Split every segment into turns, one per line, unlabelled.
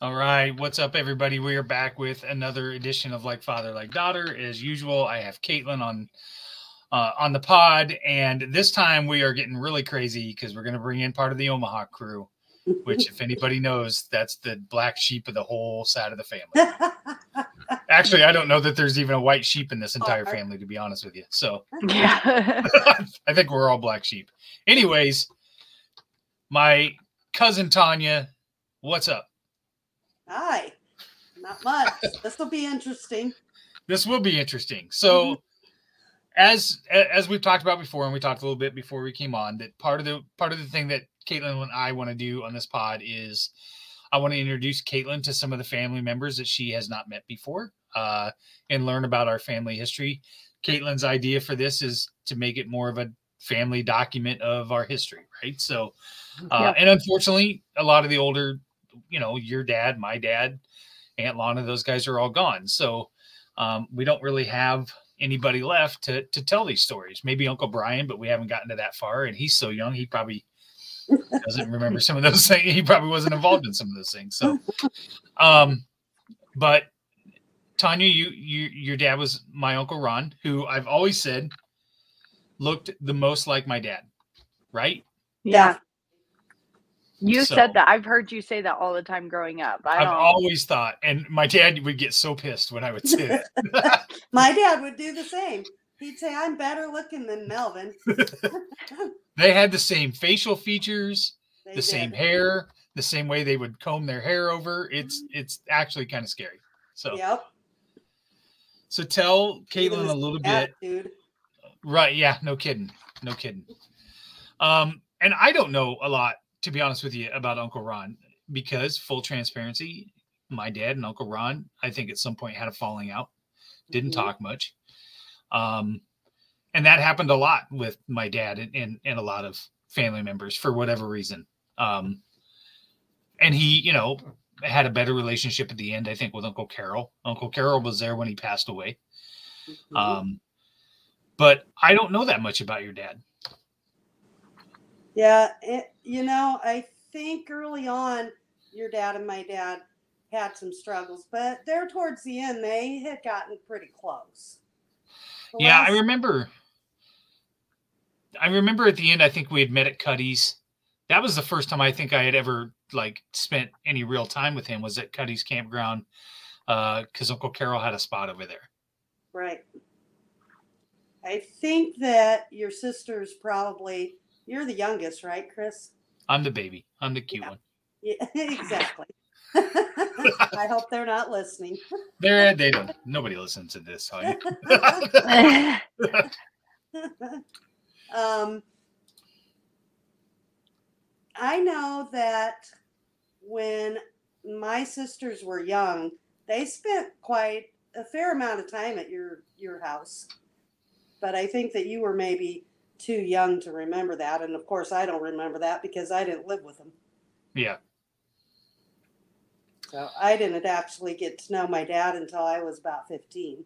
All right, what's up, everybody? We are back with another edition of Like Father, Like Daughter. As usual, I have Caitlin on the pod, and this time we are getting really crazy because we're going to bring in part of the Omaha crew, which, if anybody knows, that's the black sheep of the whole side of the family. Actually, I don't know that there's even a white sheep in this entire family, to be honest with you. So,
Yeah.
I think we're all black sheep. Anyways, my cousin Tanya, what's up?
Hi. Not much. This will be interesting.
This will be interesting. So, as we've talked about before, and we talked a little bit before we came on, that part of the thing that Caitlin and I want to do on this pod is I want to introduce Caitlin to some of the family members that she has not met before, and learn about our family history. Caitlin's idea for this is to make it more of a family document of our history, right? So, and unfortunately, a lot of the older, your dad, my dad, Aunt Lana, those guys are all gone. So we don't really have anybody left to tell these stories. Maybe Uncle Brian, but we haven't gotten to that far. And he's so young, he probably doesn't remember some of those things. He probably wasn't involved in some of those things. So, but Tanya, your dad was my Uncle Ron, who I've always said looked the most like my dad, right?
Yeah. You said that. I've heard you say that all the time growing up.
I've always thought, and my dad would get so pissed when I would say that.
My dad would do the same. He'd say, I'm better looking than Melvin.
They had the same facial features, same hair, the same way they would comb their hair over. It's actually kind of scary. So, So tell Caitlin a little bit. Dude. Right. Yeah. No kidding. No kidding. And I don't know a lot, to be honest with you, about Uncle Ron, because full transparency, my dad and Uncle Ron, I think at some point had a falling out, didn't talk much. And that happened a lot with my dad and a lot of family members for whatever reason. And he, had a better relationship at the end, I think, with Uncle Carol. Uncle Carol was there when he passed away. But I don't know that much about your dad.
Yeah, I think early on, your dad and my dad had some struggles, but there towards the end, they had gotten pretty close.
I remember at the end, I think we had met at Cuddy's. That was the first time I think I had ever spent any real time with him, was at Cuddy's campground, because Uncle Carol had a spot over there. Right.
I think that your sister's probably... You're the youngest, right, Chris?
I'm the baby. I'm the cute one.
Yeah, exactly. I hope they're not listening.
They don't. Nobody listens to this. I
know that when my sisters were young, they spent quite a fair amount of time at your house. But I think that you were maybe too young to remember that, and of course I don't remember that because I didn't live with them.
Yeah.
So I didn't actually get to know my dad until I was about 15.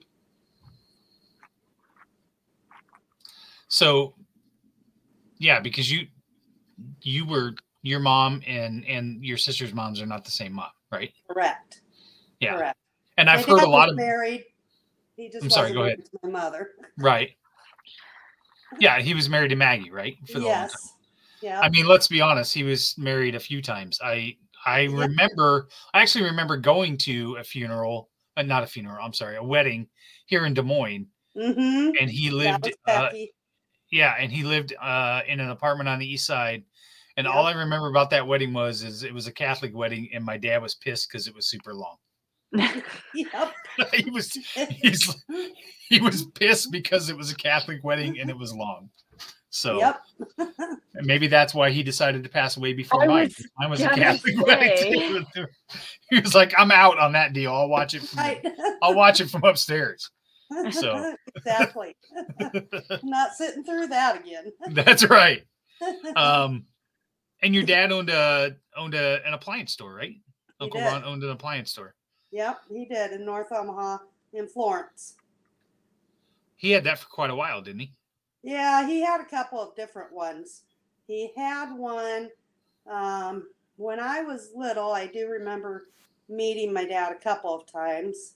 So, yeah, because your mom and your sister's moms are not the same mom, right?
Correct.
Yeah.
Correct.
And I've heard a lot of
married. He just
go ahead.
To my mother.
Right. Yeah, he was married to Maggie, right? For the long time.
Yeah.
I mean, let's be honest. He was married a few times. I actually remember going to a wedding here in Des Moines.
Mm-hmm.
And he lived, and he lived in an apartment on the east side. And all I remember about that wedding is it was a Catholic wedding, and my dad was pissed because it was super long.
Yep.
He was pissed because it was a Catholic wedding and it was long. So maybe that's why he decided to pass away before mine. Mine was a Catholic wedding. He was like, I'm out on that deal. I'll watch it from upstairs. So
exactly. Not sitting through that again.
That's right. And your dad owned an appliance store, right? Uncle Ron owned an appliance store.
Yep, he did, in North Omaha, in Florence.
He had that for quite a while, didn't he?
Yeah, he had a couple of different ones. He had one when I was little. I do remember meeting my dad a couple of times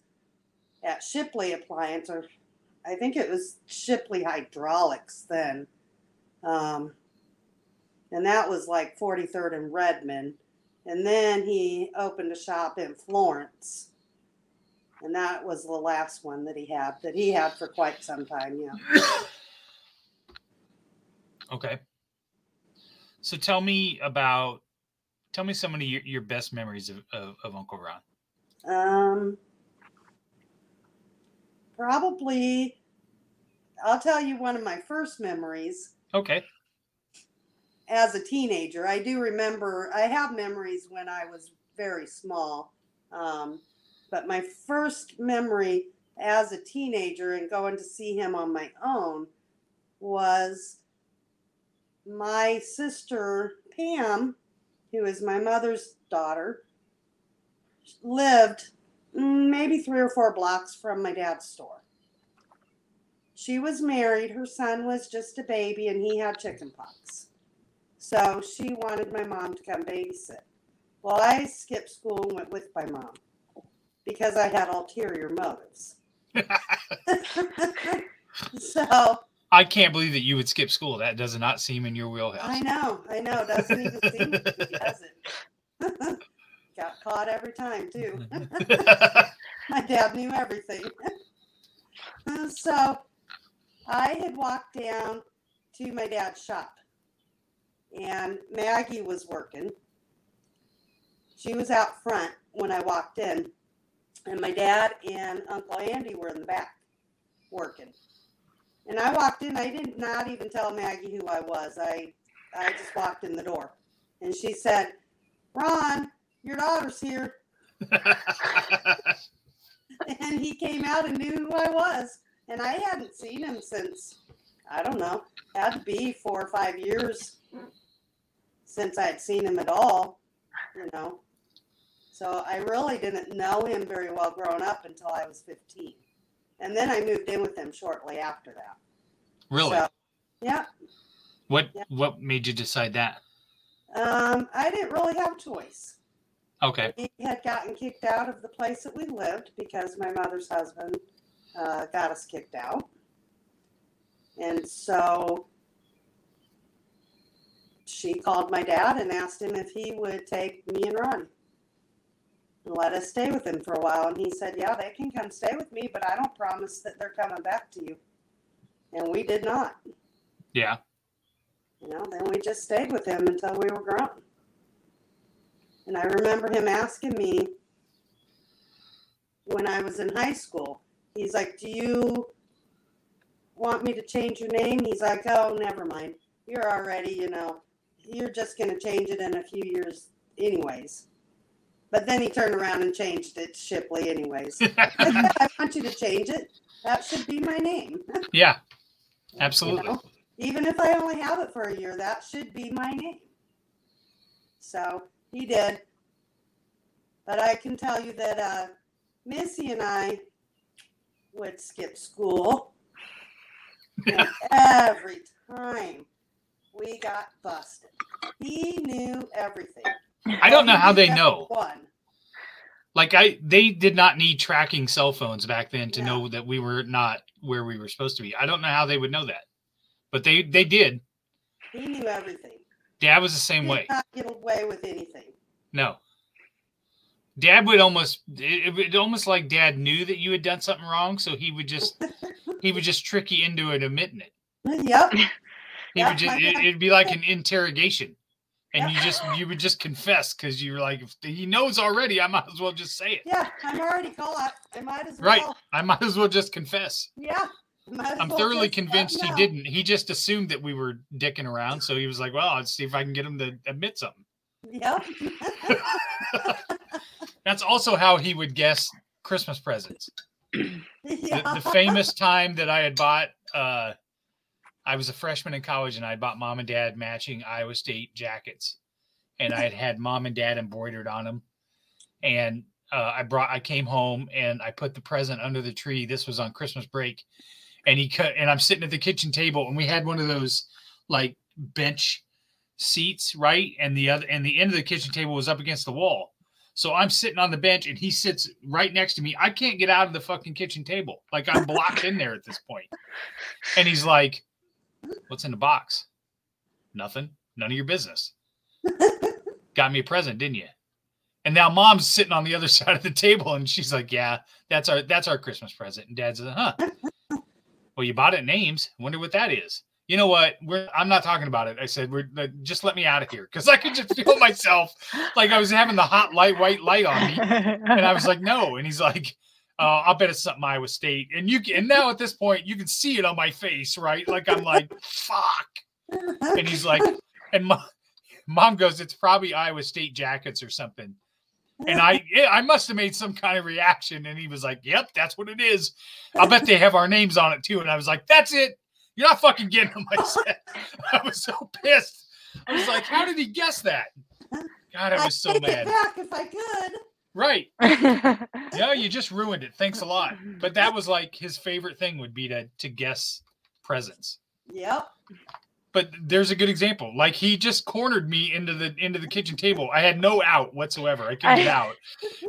at Shipley Appliance, or I think it was Shipley Hydraulics then. And that was like 43rd and Redmond. And then he opened a shop in Florence. And that was the last one that he had for quite some time, yeah.
Okay. So tell me some of your best memories of Uncle Ron.
Probably, I'll tell you one of my first memories.
Okay.
As a teenager, I do remember, I have memories when I was very small. But my first memory as a teenager and going to see him on my own was my sister, Pam, who is my mother's daughter, lived maybe 3 or 4 blocks from my dad's store. She was married. Her son was just a baby, and he had chickenpox. So she wanted my mom to come babysit. Well, I skipped school and went with my mom because I had ulterior motives. So
I can't believe that you would skip school. That does not seem in your wheelhouse.
I know. Doesn't even seem to be, does it? Got caught every time, too. My dad knew everything. So I had walked down to my dad's shop, and Maggie was working. She was out front when I walked in, and my dad and Uncle Andy were in the back working. And I walked in. I did not even tell Maggie who I was. I just walked in the door. And she said, "Ron, your daughter's here." And he came out and knew who I was. And I hadn't seen him since, I don't know, had to be 4 or 5 years since I'd seen him at all, you know. So I really didn't know him very well growing up until I was 15. And then I moved in with him shortly after that.
Really?
So, yeah.
What made you decide that?
I didn't really have a choice.
Okay.
He had gotten kicked out of the place that we lived because my mother's husband got us kicked out. And so she called my dad and asked him if he would take me and Ronnie and let us stay with him for a while. And he said, "Yeah, they can come stay with me, but I don't promise that they're coming back to you." And we did not.
Yeah.
You know, then we just stayed with him until we were grown. And I remember him asking me when I was in high school, he's like, "Do you want me to change your name?" He's like, "Oh, never mind. You're already, you know, you're just going to change it in a few years anyways." But then he turned around and changed it to Shipley anyways. I want you to change it. That should be my name.
Yeah, absolutely.
You know? Even if I only have it for a year, that should be my name. So he did. But I can tell you that Missy and I would skip school. And every time we got busted, he knew everything.
I don't know how they know.
One.
Like they did not need tracking cell phones back then to know that we were not where we were supposed to be. I don't know how they would know that, but they did.
He knew everything.
Dad was the same way.
He did not get away with anything.
No. Dad would almost like Dad knew that you had done something wrong, so he would just trick you into it, admitting it.
Yep.
It'd be like an interrogation. And you would just confess because you were like, if he knows already, I might as well just say it.
Yeah, I'm already caught. I might as well.
Right. I might as well just confess.
Yeah.
I'm thoroughly convinced he didn't. He just assumed that we were dicking around. So he was like, well, let's see if I can get him to admit something.
Yep.
That's also how he would guess Christmas presents.
Yeah.
The famous time that I had bought, I was a freshman in college and I bought mom and dad matching Iowa State jackets, and I had mom and dad embroidered on them. And I came home and I put the present under the tree. This was on Christmas break, and I'm sitting at the kitchen table, and we had one of those like bench seats, right? And the end of the kitchen table was up against the wall. So I'm sitting on the bench and he sits right next to me. I can't get out of the fucking kitchen table. Like I'm blocked in there at this point. And he's like, what's in the box? Nothing. None of your business. Got me a present, didn't you? And now mom's sitting on the other side of the table and she's like, yeah, that's our Christmas present. And dad says, huh? Well, you bought it in Ames. Wonder what that is. You know what? I'm not talking about it. I said, just let me out of here. Cause I could just feel myself like I was having the hot white light on me. And I was like, no. And he's like, I'll bet it's something Iowa State. And now at this point you can see it on my face, right? Like, I'm like, fuck. And he's like, and mom goes, it's probably Iowa State jackets or something. And I must have made some kind of reaction. And he was like, yep, that's what it is. I'll bet they have our names on it too. And I was like, that's it. You're not fucking getting them. I said, I was so pissed. I was like, how did he guess that? God, I was so mad.
It back if I could.
Right. Yeah, you just ruined it. Thanks a lot. But that was like his favorite thing would be to guess presents.
Yep.
But there's a good example. Like he just cornered me into the kitchen table. I had no out whatsoever. I couldn't get out.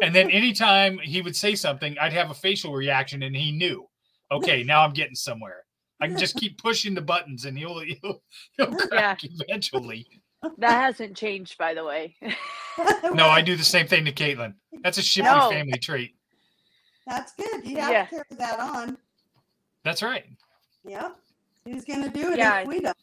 And then anytime he would say something, I'd have a facial reaction, and he knew. Okay, now I'm getting somewhere. I can just keep pushing the buttons, and he'll crack eventually.
That hasn't changed, by the way.
No, I do the same thing to Caitlin. That's a Shipley family trait.
That's good. You have to carry that on.
That's right.
Yep. He's going to do it if we don't.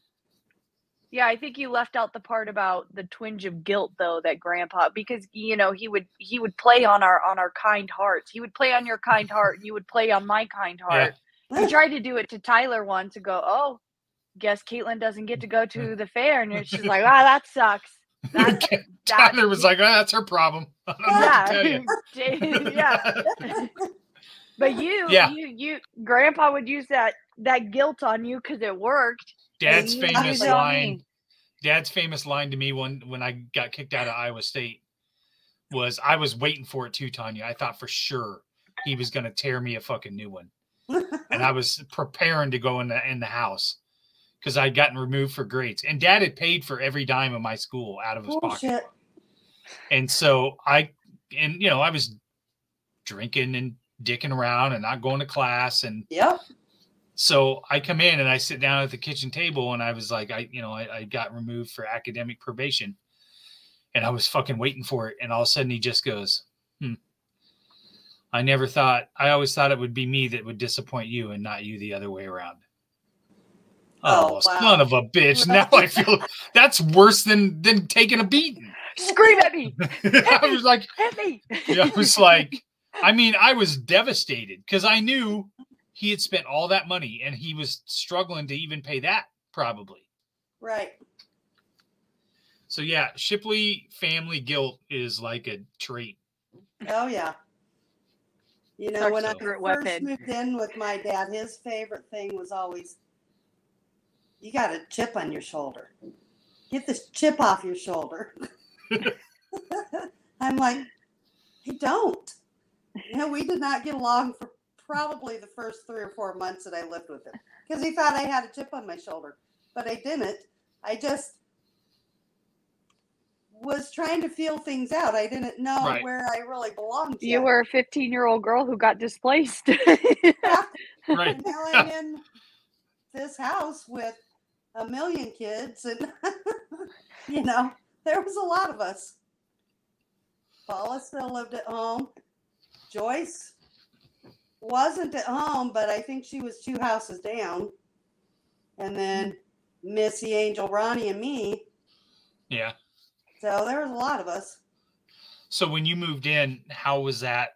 Yeah, I think you left out the part about the twinge of guilt, though, that Grandpa, because he would play on our kind hearts. He would play on your kind heart, and you would play on my kind heart. Yeah. He tried to do it to Tyler once and go, oh, guess Caitlin doesn't get to go to the fair, and she's like, wow, that sucks.
Tyler was like, oh, that's her problem.
Yeah. But you, Grandpa would use that guilt on you because it worked.
Dad's famous line. Dad's famous line to me when I got kicked out of Iowa State was, I was waiting for it too, Tanya. I thought for sure he was going to tear me a fucking new one, and I was preparing to go in the house because I'd gotten removed for grades, and Dad had paid for every dime of my school out of his pocket. And so I was drinking and dicking around and not going to class, and so I come in and I sit down at the kitchen table, and I was like, I got removed for academic probation, and I was fucking waiting for it. And all of a sudden he just goes, I always thought it would be me that would disappoint you and not you the other way around. Oh, wow. Son of a bitch. Now I feel that's worse than taking a beating.
Scream at me.
I was like,
hit me.
I was like, I was devastated because I knew he had spent all that money and he was struggling to even pay that probably.
Right.
So yeah, Shipley family guilt is like a trait.
Oh yeah. You know, when I first moved in with my dad, his favorite thing was always, you got a chip on your shoulder. Get this chip off your shoulder. I'm like, I don't. We did not get along for probably the first 3 or 4 months that I lived with him because he thought I had a chip on my shoulder, but I didn't. I just was trying to feel things out. I didn't know where I really belonged.
You were a 15-year-old girl who got displaced.
Right.
And now I'm in this house with a million kids, and there was a lot of us. Paula still lived at home. Joyce wasn't at home, but I think she was 2 houses down. And then Missy, Angel, Ronnie, and me.
Yeah.
So there was a lot of us.
So when you moved in, how was that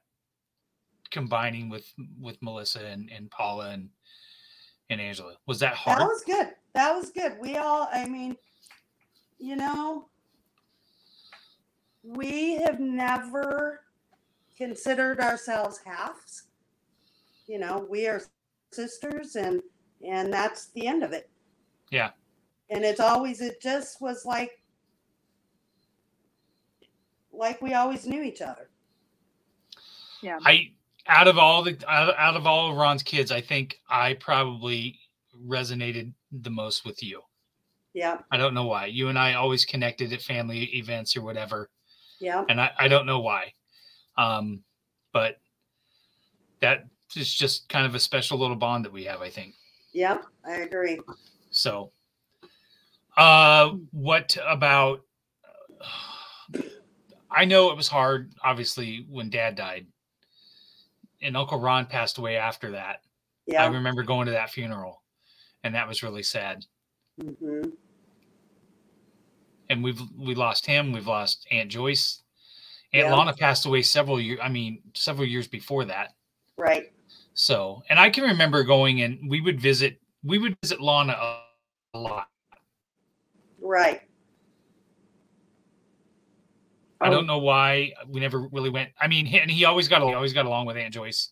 combining with Melissa and Paula and Angela? Was that hard?
That was good. We all, we have never considered ourselves halves. We are sisters, and that's the end of it.
Yeah.
And it just was like we always knew each other.
Yeah.
Out of all of Ron's kids, I think I probably resonated the most with you.
Yeah.
I don't know why. You and I always connected at family events or whatever.
Yeah.
And I don't know why. But that is just kind of a special little bond that we have, I think.
Yep, I agree.
So, what about, I know it was hard, obviously, when Dad died, and Uncle Ron passed away after that.
Yeah.
I remember going to that funeral, and that was really sad.
Mm-hmm.
And we lost him. We've lost Aunt Joyce. Aunt Lana passed away several years before that.
Right.
So, and I can remember going, and we would visit Lana a lot.
Right.
I don't know why we never really went. I mean, and he always got along with Aunt Joyce,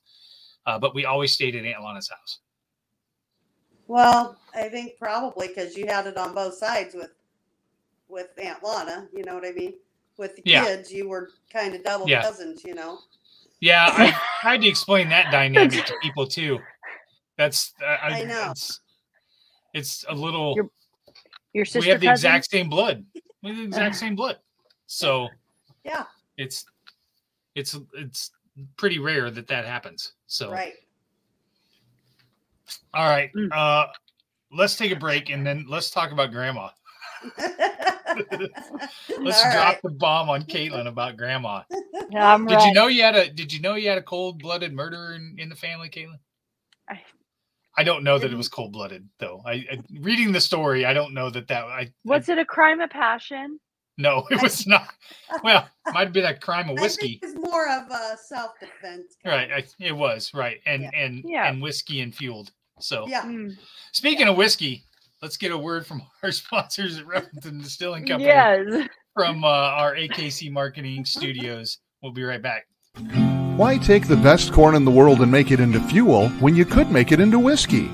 but we always stayed at Aunt Lana's house.
Well, I think probably because you had it on both sides with Aunt Lana. You know what I mean? With the kids, you were kind of double cousins. You know.
Yeah, I had to explain that dynamic to people too. That's
I know.
It's a little.
Your sister.
We have the exact same blood. We have the exact same blood. So.
Yeah.
It's pretty rare that happens. So.
Right.
All right. Let's take a break and then let's talk about Grandma. Let's drop the bomb on Caitlin about Grandma. Did you know you had a cold-blooded murderer in the family, Caitlin? I don't know that it was cold-blooded though. I reading the story, I don't know that
was it a crime of passion?
No, it was not. Well, might have been a crime of whiskey.
It's more of a self-defense.
Right, it was right, and whiskey and fueled. So, speaking of whiskey, let's get a word from our sponsors at Revelton Distilling Company.
Yes.
From our AKC Marketing Studios. We'll be right back.
Why take the best corn in the world and make it into fuel when you could make it into whiskey?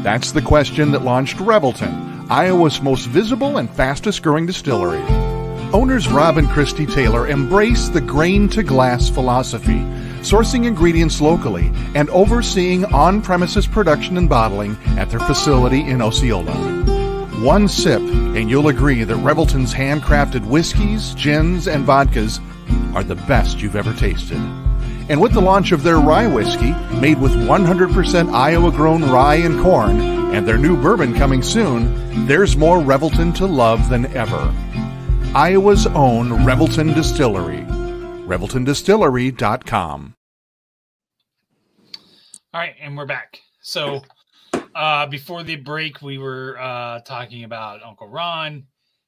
That's the question that launched Revelton, Iowa's most visible and fastest growing distillery. Owners Rob and Christy Taylor embrace the grain-to-glass philosophy, sourcing ingredients locally and overseeing on-premises production and bottling at their facility in Osceola. One sip and you'll agree that Revelton's handcrafted whiskeys, gins, and vodkas are the best you've ever tasted. And with the launch of their rye whiskey, made with 100% Iowa-grown rye and corn, and their new bourbon coming soon, there's more Revelton to love than ever. Iowa's own Revelton Distillery. ReveltonDistillery.com.
All right, and we're back. So before the break, we were talking about Uncle Ron.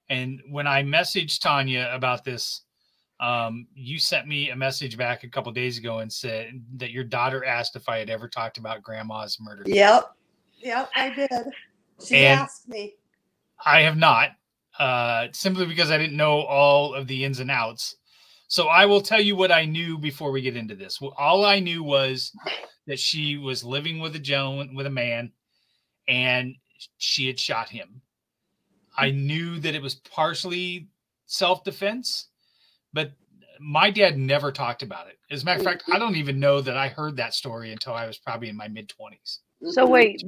And when I messaged Tanya about this, you sent me a message back a couple days ago and said that your daughter asked if I had ever talked about Grandma's murder.
Yep, I did. She asked me.
I have not. Simply because I didn't know all of the ins and outs. So I will tell you what I knew before we get into this. All I knew was that she was living with a man, and she had shot him. I knew that it was partially self-defense, but my dad never talked about it. As a matter of fact, I don't even know that I heard that story until I was probably in my mid-20s.
So wait,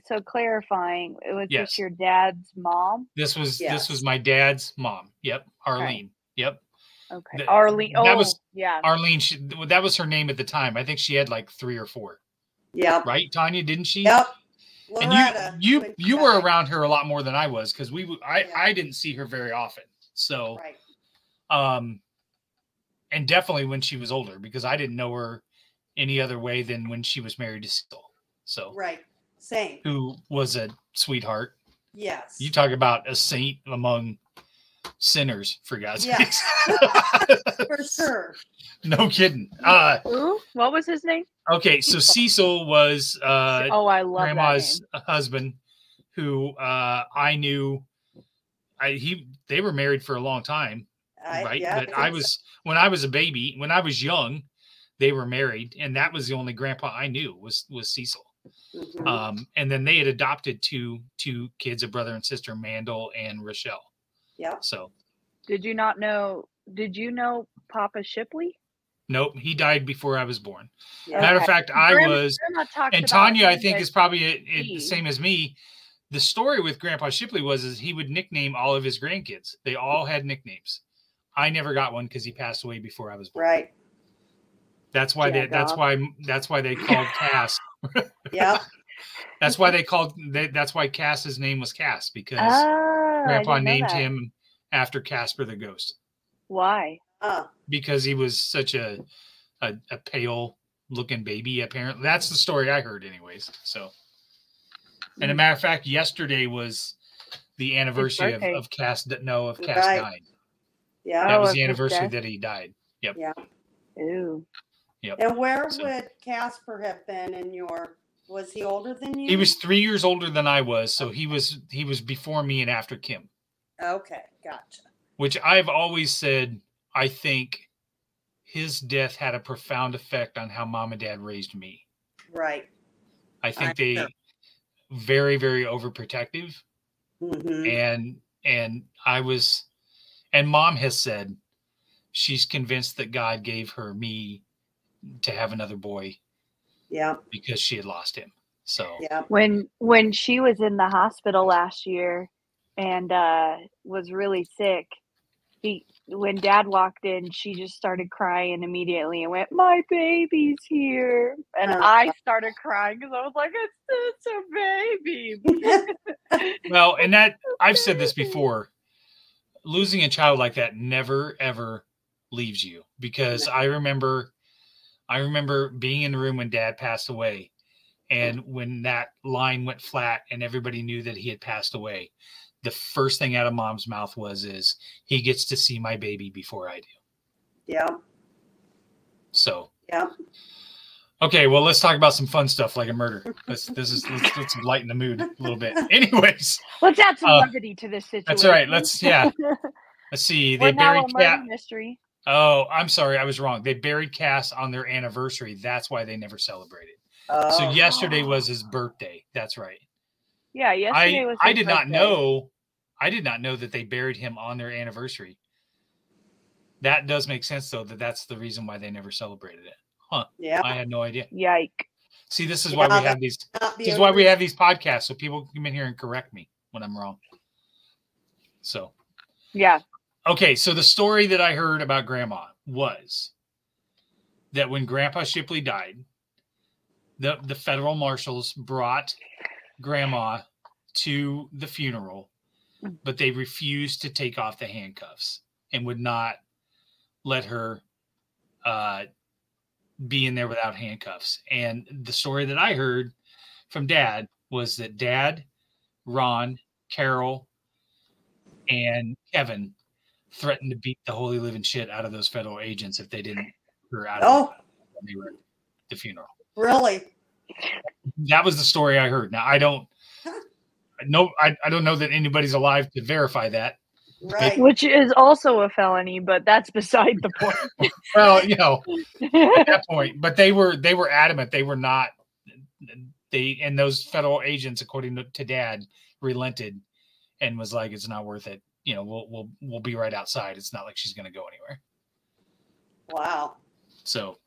so clarifying, it was just your dad's mom?
This was my dad's mom. Yep. Arlene. Okay. Yep.
Okay. Arlene.
Arlene, that was her name at the time. I think she had like 3 or 4.
Yeah.
Right, Tanya, didn't she?
Yep.
And you were around her a lot more than I was, because I didn't see her very often. So and definitely when she was older, because I didn't know her any other way than when she was married to Cecil. So
same.
Who was a sweetheart.
Yes.
You talk about a saint among sinners, for God's sakes.
For sure.
No kidding.
What was his name?
Okay, so Cecil was
I love
Grandma's husband, who I knew. They were married for a long time, right? But when I was a baby, when I was young, they were married, and that was the only grandpa I knew was Cecil. Mm-hmm. And then they had adopted two kids, a brother and sister, Mandel and Rochelle.
Yeah.
So,
did you know Papa Shipley?
Nope, he died before I was born.
Yeah.
Matter of fact, and Tanya, I think, is probably the same as me. The story with Grandpa Shipley was he would nickname all of his grandkids. They all had nicknames. I never got one because he passed away before I was born.
Right.
That's why that's why they called Cass.
Yeah.
That's why that's why Cass's name was Cass, because Grandpa named him after Casper the ghost.
Why?
Because he was such a pale looking baby, apparently. That's the story I heard anyways. So, and a matter of fact, yesterday was the anniversary of Cass dying.
Yeah.
That was the anniversary that he died. Yep.
Yeah.
Ooh.
Yep.
And where would Casper have been was he older than you?
He was 3 years older than I was, so he was before me and after Kim.
Okay, gotcha.
Which I've always said, I think his death had a profound effect on how Mom and Dad raised me.
Right.
I think they very, very overprotective.
Mm-hmm.
And Mom has said she's convinced that God gave her me to have another boy.
Yeah.
Because she had lost him. So
yeah.
When she was in the hospital last year and was really sick, when Dad walked in, she just started crying immediately and went, "My baby's here." And I started crying because I was like, "It's a baby."
Well, and that I've said this before. Losing a child like that never ever leaves you, because I remember being in the room when Dad passed away, and when that line went flat and everybody knew that he had passed away, the first thing out of Mom's mouth is he gets to see my baby before I do.
Yeah.
So.
Yeah.
Okay, well, let's talk about some fun stuff like a murder. Let's lighten the mood a little bit. Anyways,
let's add some levity to this situation.
That's all right. Let's see. They buried Cass.
Mystery.
Oh, I'm sorry, I was wrong. They buried Cass on their anniversary. That's why they never celebrated. So yesterday was his birthday. That's right.
Yeah, yesterday was.
I did not know. I did not know that they buried him on their anniversary. That does make sense, though. That's the reason why they never celebrated it. Huh.
Yeah.
I had no idea.
Yike.
See, this is why we have these. This is why we have these podcasts, so people can come in here and correct me when I'm wrong. So.
Yeah.
Okay, so the story that I heard about Grandma was that when Grandpa Shipley died, the federal marshals brought Grandma to the funeral, but they refused to take off the handcuffs and would not let her be in there without handcuffs. And the story that I heard from Dad was that Dad, Ron, Carol, and Kevin threatened to beat the holy living shit out of those federal agents if they didn't her out of when they were at the funeral.
Really?
That was the story I heard. Now I don't know that anybody's alive to verify that.
Right.
Which is also a felony, but that's beside the point.
Well, at that point, but they were adamant. They were not. And those federal agents, according to Dad, relented and was like, "It's not worth it. We'll be right outside. It's not like she's going to go anywhere."
Wow.
So.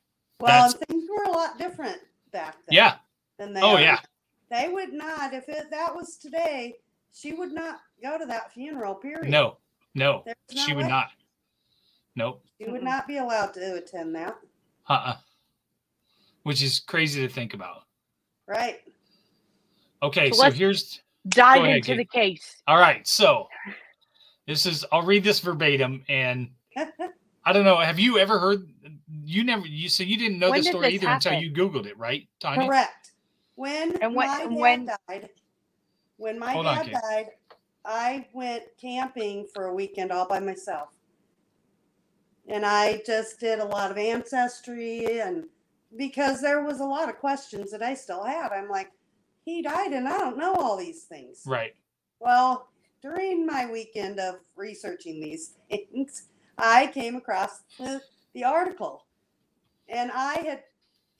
Well, things were a lot different back then.
Yeah.
Than they
are.
Yeah. They would not, that was today, she would not go to that funeral, period.
No, she would not. Nope.
She would not be allowed to attend that.
Which is crazy to think about.
Right.
Okay, so here's...
Dive into the case.
All right, so I'll read this verbatim, and I don't know, have you ever heard... You didn't know this story either until you Googled it, right, Tanya?
Correct. When my dad died, I went camping for a weekend all by myself. And I just did a lot of ancestry, and because there was a lot of questions that I still had. I'm like, he died and I don't know all these things.
Right.
Well, during my weekend of researching these things, I came across the article. And I had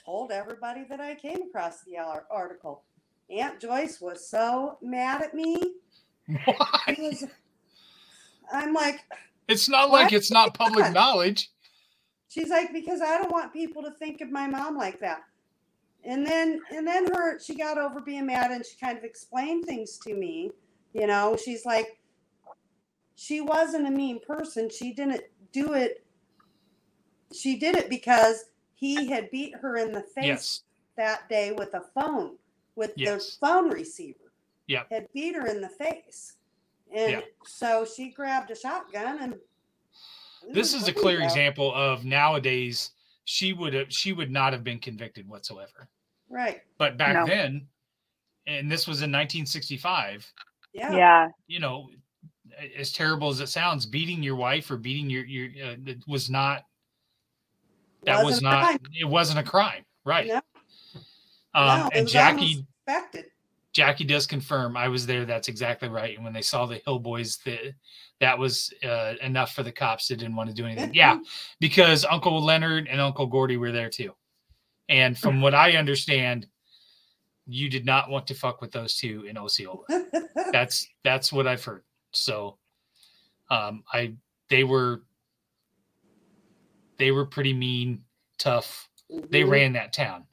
told everybody that I came across the article. Aunt Joyce was so mad at me.
Why?
I'm like,
it's not like it's not public knowledge.
She's like, because I don't want people to think of my mom like that. And then she got over being mad, and she kind of explained things to me. She's like, she wasn't a mean person. She didn't do it. She did it because he had beat her in the face that day with a phone, with the phone receiver.
Yeah.
Had beat her in the face. And so she grabbed a shotgun and
this is a clear example of nowadays she would not have been convicted whatsoever.
Right.
But back then, and this was in 1965.
Yeah.
You know, as terrible as it sounds, beating your wife or beating your it was not. That was not. It wasn't a crime, right? No. And Jackie does confirm. I was there. That's exactly right. And when they saw the Hill Boys, that was enough for the cops. They didn't want to do anything. Yeah, because Uncle Leonard and Uncle Gordy were there too. And from what I understand, you did not want to fuck with those two in Osceola. That's what I've heard. So, they were pretty mean, tough. They ran that town.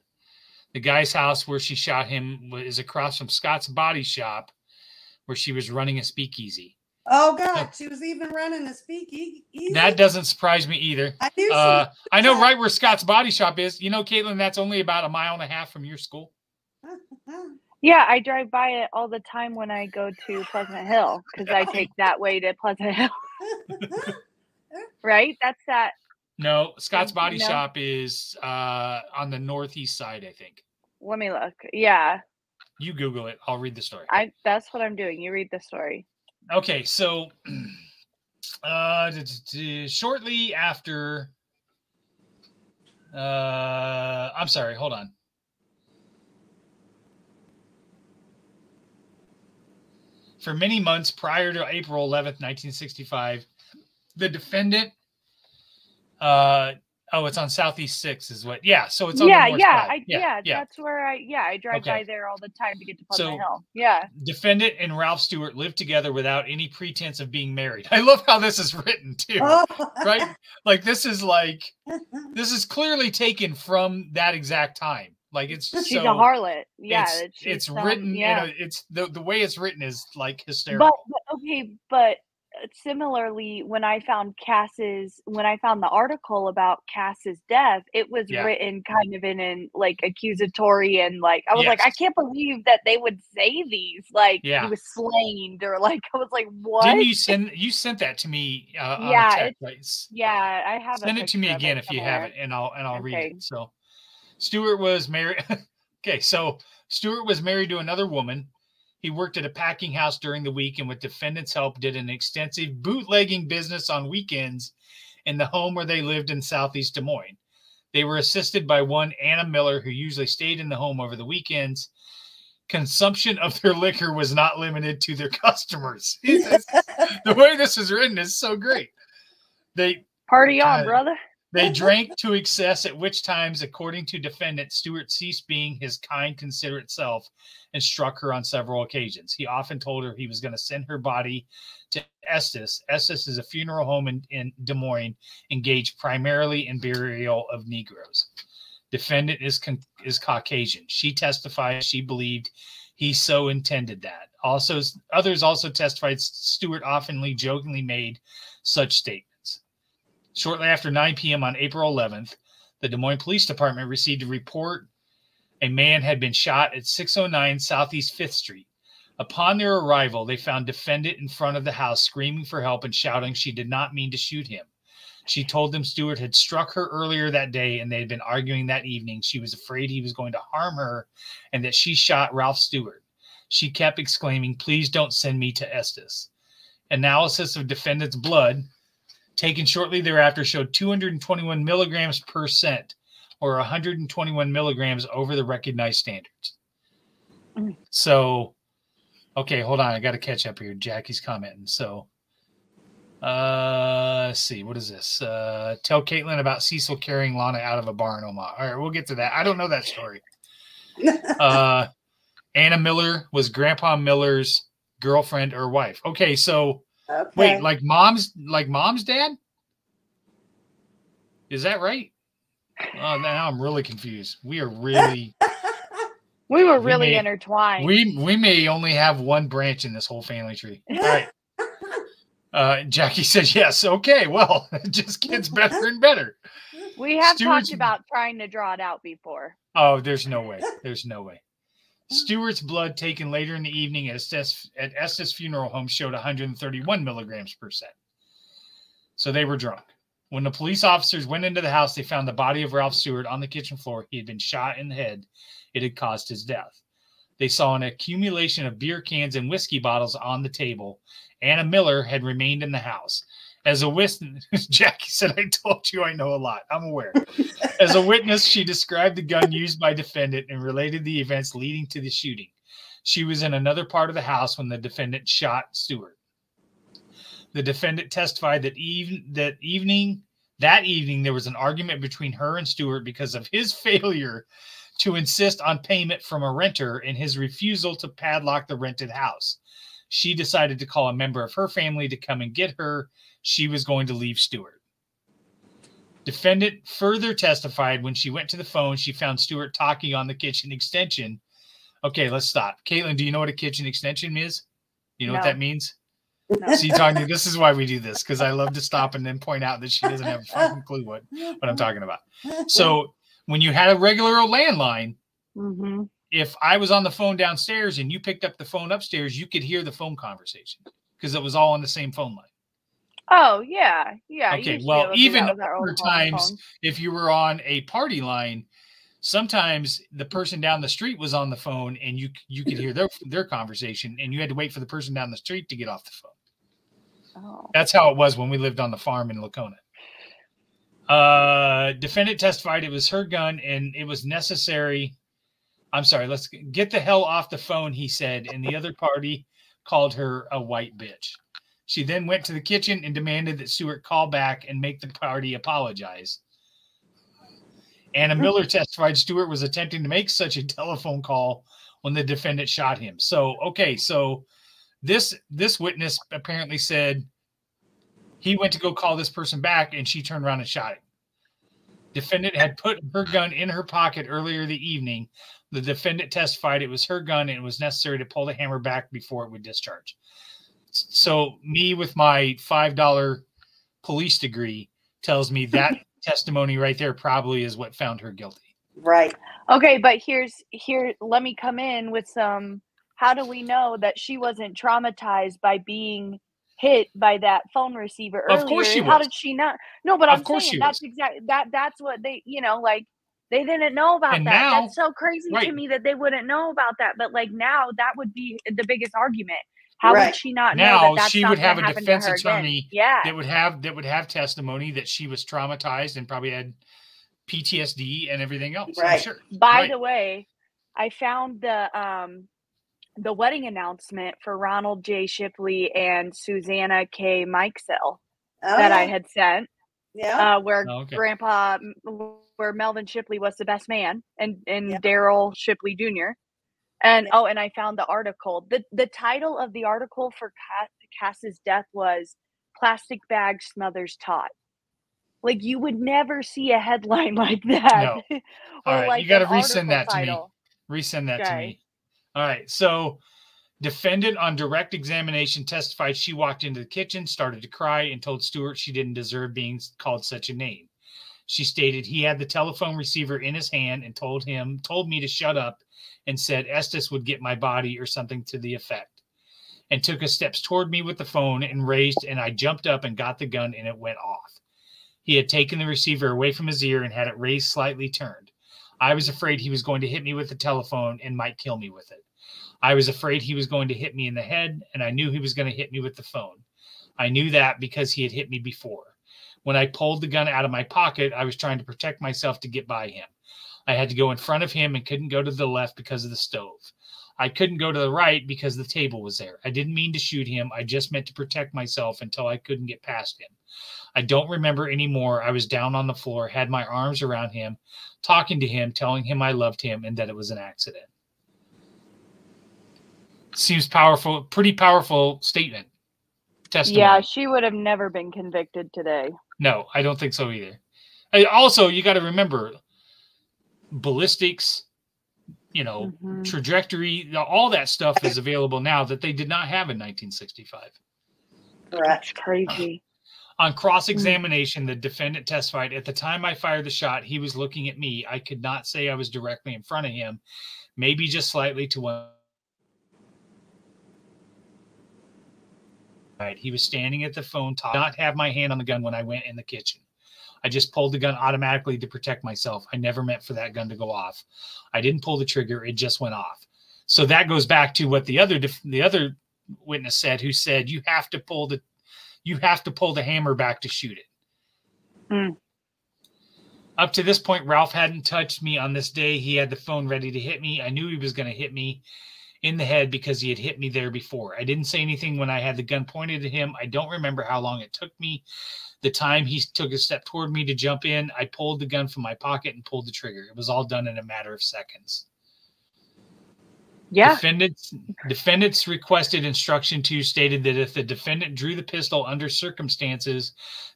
The guy's house where she shot him is across from Scott's Body Shop, where she was running a speakeasy.
Oh God, she was even running a speakeasy.
That doesn't surprise me either. I know right where Scott's Body Shop is. You know, Caitlin, that's only about 1.5 miles from your school.
Yeah, I drive by it all the time when I go to Pleasant Hill because I take that way to Pleasant Hill. Right? That's that.
No, Scott's Body Shop is on the northeast side, I think.
Let me look. Yeah.
You Google it. I'll read the story.
That's what I'm doing. You read the story.
Okay, so shortly after, I'm sorry, hold on. For many months prior to April 11th, 1965, the defendant, it's on Southeast 6 is what, so it's on the north side.
That's where I drive by there all the time to get to Pleasant Hill. Yeah.
Defendant and Ralph Stewart lived together without any pretense of being married. I love how this is written too, right? Like this is clearly taken from that exact time. Like she's
a harlot. Yeah.
It's written, it's the way it's written is like hysterical.
But similarly, when I found the article about Cass's death, it was written kind of in like accusatory and like I was like, I can't believe that they would say these like he was slain or like I was like, what?
Didn't you sent that to me on a text, right?
Yeah, I have.
Send it to me again if you have it, and I'll read it. So Stewart was married. So Stewart was married to another woman. He worked at a packing house during the week and with defendants' help did an extensive bootlegging business on weekends in the home where they lived in Southeast Des Moines. They were assisted by one Anna Miller, who usually stayed in the home over the weekends. Consumption of their liquor was not limited to their customers. The way this is written is so great. They
party on, brother.
They drank to excess, at which times, according to defendant, Stewart ceased being his kind, considerate self and struck her on several occasions. He often told her he was going to send her body to Estes. Estes is a funeral home in Des Moines engaged primarily in burial of Negroes. Defendant is Caucasian. She testified she believed he so intended that. Others also testified Stewart often jokingly made such statements. Shortly after 9 p.m. on April 11th, the Des Moines Police Department received a report a man had been shot at 609 Southeast 5th Street. Upon their arrival, they found defendant in front of the house screaming for help and shouting she did not mean to shoot him. She told them Stewart had struck her earlier that day and they had been arguing that evening. She was afraid he was going to harm her and that she shot Ralph Stewart. She kept exclaiming, "Please don't send me to Estes." Analysis of defendant's blood taken shortly thereafter showed 221 milligrams per cent, or 121 milligrams over the recognized standards. So, okay, hold on. I got to catch up here. Jackie's commenting. So, let's see. What is this? Tell Caitlin about Cecil carrying Lana out of a bar in Omaha. All right, we'll get to that. I don't know that story. Anna Miller was Grandpa Miller's girlfriend or wife. Okay, so wait, like mom's dad? Is that right? Oh, now I'm really confused. We are really
we were really intertwined.
We may only have one branch in this whole family tree. All right. Jackie says yes. Okay, well, it just gets better and better.
We have
Stewart's-
talked about trying to draw it out before.
Oh, there's no way. There's no way. Stewart's blood taken later in the evening at Estes Funeral Home showed 131 milligrams per cent. So they were drunk. When the police officers went into the house, they found the body of Ralph Stewart on the kitchen floor. He had been shot in the head. It had caused his death. They saw an accumulation of beer cans and whiskey bottles on the table. Anna Miller had remained in the house. As a witness, Jackie said, I told you I know a lot. I'm aware. As a witness, she described the gun used by defendant and related the events leading to the shooting. She was in another part of the house when the defendant shot Stewart. The defendant testified that evening there was an argument between her and Stewart because of his failure to insist on payment from a renter and his refusal to padlock the rented house. She decided to call a member of her family to come and get her. She was going to leave Stewart. Defendant further testified when she went to the phone, she found Stewart talking on the kitchen extension. Okay, let's stop. Caitlin, do you know what a kitchen extension is? You know what that means?
No.
See, Tanya, this is why we do this, because I love to stop and then point out that she doesn't have a fucking clue what I'm talking about. So when you had a regular old landline,
Mm-hmm.
if I was on the phone downstairs and you picked up the phone upstairs, you could hear the phone conversation because it was all on the same phone line.
Oh, yeah. Yeah. you
Okay,
used to be
well,
able to do
even
that with our
other
old
times,
phones.
if you were on a party line, sometimes the person down the street was on the phone and you could hear their conversation and you had to wait for the person down the street to get off the phone.
Oh.
That's how it was when we lived on the farm in Lacona. Defendant testified it was her gun and it was necessary. I'm sorry, let's get the hell off the phone, he said, and the other party called her a white bitch. She then went to the kitchen and demanded that Stewart call back and make the party apologize. Anna Miller testified Stewart was attempting to make such a telephone call when the defendant shot him. So, okay, so this witness apparently said he went to go call this person back and she turned around and shot him. Defendant had put her gun in her pocket earlier the evening. The defendant testified it was her gun and it was necessary to pull the hammer back before it would discharge. So me with my $5 police degree tells me that testimony right there probably is what found her guilty.
Right.
Okay, but here, let me come in with some, how do we know that she wasn't traumatized by being hit by that phone receiver earlier?
Of course she
How
was.
did she not? No, but
Of
I'm
course
saying
she
that's
was.
exactly that's what they, like they didn't know about
And
that.
now-
That's so crazy
right.
to me that they wouldn't know about that. But like now that would be the biggest argument. How
Right.
would she not
Now
know that that's
she
not
would have
gonna
a
happen to
defense
her again?
attorney
Yeah.
that would have testimony that she was traumatized and probably had PTSD and everything else. I'm
Right.
sure.
By
Right.
the way, I found the wedding announcement for Ronald J. Shipley and Susanna K. Mikesell
Oh,
that
yeah.
I had sent,
Yeah.
where
Oh, okay.
where Melvin Shipley was the best man, and
Yeah.
Daryl Shipley Jr. And
Yeah.
and I found the article. The title of the article for Cass's death was "Plastic Bag Smothers Tot." Like you would never see a headline like that.
No.
Or
All right,
like
you got to
an
resend
article
that to me.
title.
Resend that to
Okay.
me. All right. So, defendant on direct examination testified she walked into the kitchen, started to cry, and told Stewart she didn't deserve being called such a name. She stated he had the telephone receiver in his hand and told me to shut up and said Estes would get my body or something to the effect, and took a steps toward me with the phone and raised, and I jumped up and got the gun and it went off. He had taken the receiver away from his ear and had it raised slightly turned. I was afraid he was going to hit me with the telephone and might kill me with it. I was afraid he was going to hit me in the head, and I knew he was going to hit me with the phone. I knew that because he had hit me before. When I pulled the gun out of my pocket, I was trying to protect myself to get by him. I had to go in front of him and couldn't go to the left because of the stove. I couldn't go to the right because the table was there. I didn't mean to shoot him. I just meant to protect myself until I couldn't get past him. I don't remember anymore. I was down on the floor, had my arms around him, talking to him, telling him I loved him and that it was an accident. Seems powerful, pretty powerful statement. Testimony.
Yeah, she would have never been convicted today.
No, I don't think so either. Also, you got to remember ballistics, trajectory, all that stuff is available now that they did not have in 1965.
That's crazy.
On cross-examination, the defendant testified, at the time I fired the shot, he was looking at me. I could not say I was directly in front of him, maybe just slightly to one. He was standing at the phone, did not have my hand on the gun when I went in the kitchen. I just pulled the gun automatically to protect myself. I never meant for that gun to go off. I didn't pull the trigger. It just went off. So that goes back to what the other witness said, who said you have to pull the hammer back to shoot it. Up to this point, Ralph hadn't touched me on this day. He had the phone ready to hit me. I knew he was going to hit me in the head because he had hit me there before. I didn't say anything when I had the gun pointed at him. I don't remember how long it took me. The time he took a step toward me to jump in, I pulled the gun from my pocket and pulled the trigger. It was all done in a matter of seconds.
Yeah.
Defendant's requested instruction 2 stated that if the defendant drew the pistol under circumstances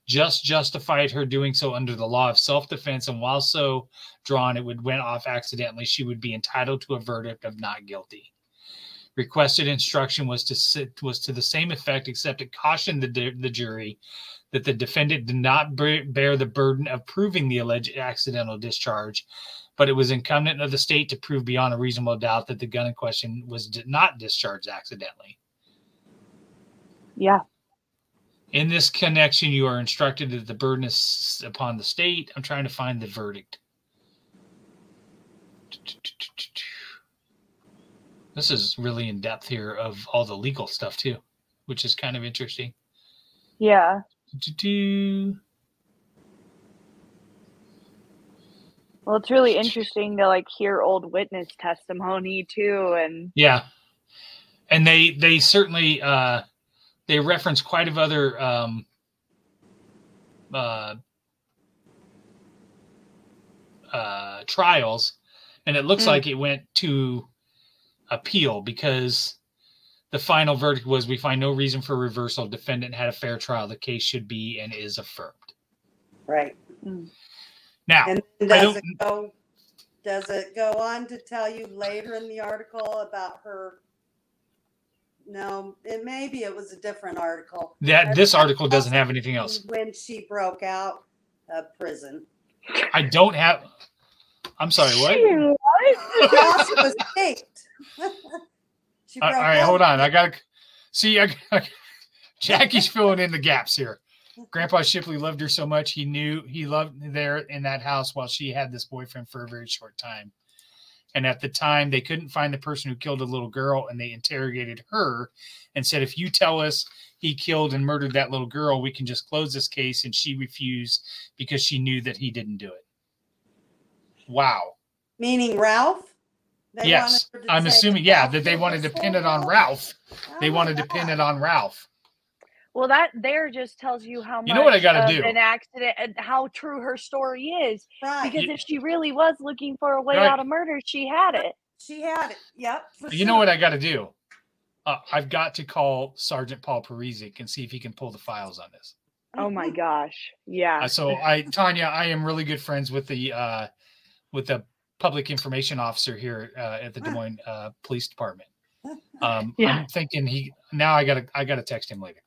just justified her doing so under the law of self-defense, and while so drawn it went off accidentally, she would be entitled to a verdict of not guilty. Requested instruction was to the same effect, except it cautioned the jury that the defendant did not bear the burden of proving the alleged accidental discharge, but it was incumbent of the state to prove beyond a reasonable doubt that the gun in question was not discharged accidentally.
Yeah.
In this connection, you are instructed that the burden is upon the state. I'm trying to find the verdict. This is really in depth here of all the legal stuff too, which is kind of interesting.
Yeah. Well, it's really interesting to like hear old witness testimony too, and
yeah, and they certainly they reference quite a other trials, and it looks like it went to appeal because the final verdict was we find no reason for reversal. Defendant had a fair trial. The case should be and is affirmed.
Right.
Now,
and does it go on to tell you later in the article about her? No, maybe it was a different article.
This article doesn't have anything else.
When she broke out of prison.
I don't have. I'm sorry. What?
She also was faked.
All right, hold on. I gotta see. Jackie's filling in the gaps here. Grandpa Shipley loved her so much he loved there in that house while she had this boyfriend for a very short time. And at the time, they couldn't find the person who killed a little girl, and they interrogated her and said, if you tell us he killed and murdered that little girl, we can just close this case. And she refused because she knew that he didn't do it. Wow.
Meaning Ralph?
Yes, I'm assuming, that they wanted to pin it on Ralph. They wanted to pin it on Ralph.
Well, that there just tells you how much
you know what I gotta do.
An accident and how true her story is.
Right.
Because if she really was looking for a way out of murder, she had it.
She had it. Yep.
You know what I got to do? I've got to call Sergeant Paul Parisic and see if he can pull the files on this.
Oh my gosh! Yeah.
So Tanya, I am really good friends with the public information officer here at the Des Moines Police Department. I'm thinking I gotta text him later.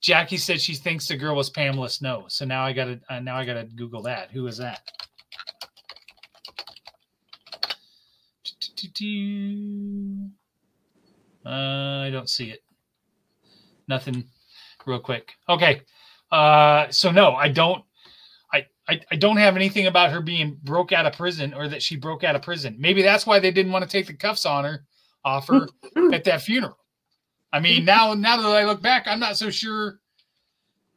Jackie said she thinks the girl was Pamela Snow. So now I gotta Google that. Who is that? I don't see it. Nothing. Real quick. Okay. So no, I don't. I don't have anything about her being broke out of prison or that she broke out of prison. Maybe that's why they didn't want to take the cuffs off her at that funeral. I mean, now that I look back, I'm not so sure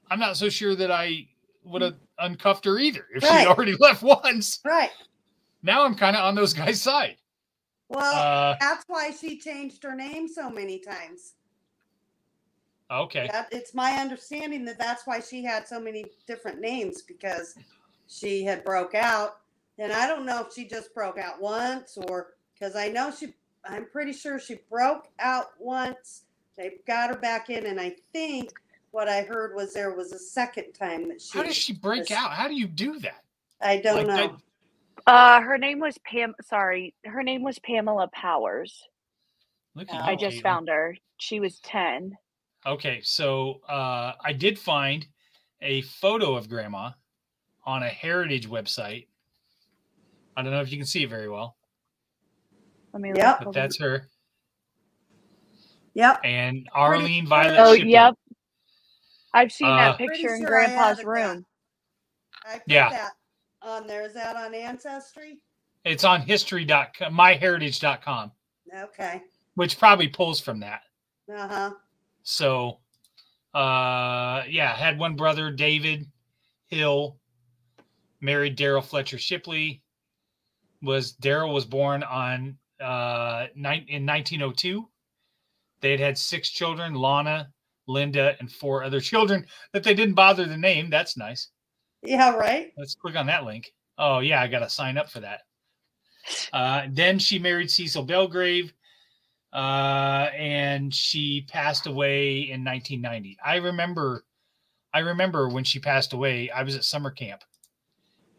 that I would have uncuffed her either if she'd already left once.
Right.
Now I'm kind of on those guys' side.
Well, that's why she changed her name so many times.
Okay.
It's my understanding that that's why she had so many different names, because she had broke out. And I don't know if she just broke out once or because I'm pretty sure she broke out once. They got her back in. And I think what I heard was there was a second time that she.
How does she break out? How do you do that?
I don't know.
Her name was her name was Pamela Powers.
Look at
I just found her. She was 10.
Okay, so I did find a photo of Grandma on a heritage website. I don't know if you can see it very well.
Let me
Yep.
But that's her.
Yep.
And Arlene
Pretty-
Violet
Oh,
Shipley.
yep. I've seen that
Pretty
picture in
sure I
Grandpa's
added
room.
I put
Yeah.
that on there. Is that on Ancestry?
It's on history.com, myheritage.com,
Okay.
which probably pulls from that.
Uh-huh.
So, yeah, had one brother, David Hill, married Daryl Fletcher Shipley. Daryl was born on in 1902. They had 6 children, Lana, Linda, and 4 other children that they didn't bother to name. That's nice.
Yeah, right?
Let's click on that link. Oh, yeah, I got to sign up for that. Then she married Cecil Belgrave, and she passed away in 1990. I remember when she passed away, I was at summer camp,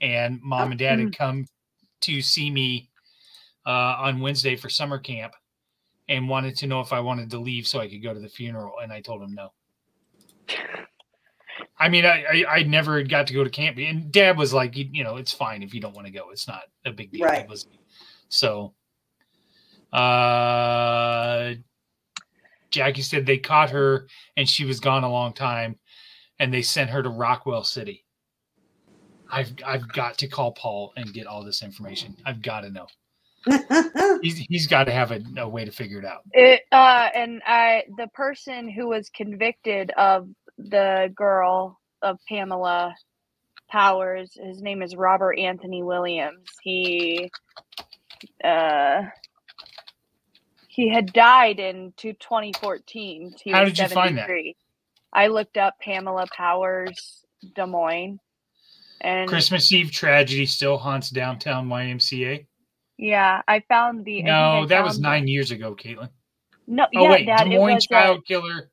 and Mom and Dad had come to see me on Wednesday for summer camp and wanted to know if I wanted to leave so I could go to the funeral, and I told them no. I mean, I never got to go to camp, and Dad was like, it's fine if you don't want to go. It's not a big deal.
Right.
So, Jackie said they caught her and she was gone a long time, and they sent her to Rockwell City. I've got to call Paul and get all this information. I've got to know. He's got to have a way to figure it out.
The person who was convicted of the girl of Pamela Powers, his name is Robert Anthony Williams. He had died in 2014.
How did you find that?
I looked up Pamela Powers, Des Moines, and
Christmas Eve tragedy still haunts downtown YMCA.
Yeah, I found the.
No, that was 9 years ago, Caitlin.
No,
oh
yeah,
wait,
Dad,
Des Moines child killer.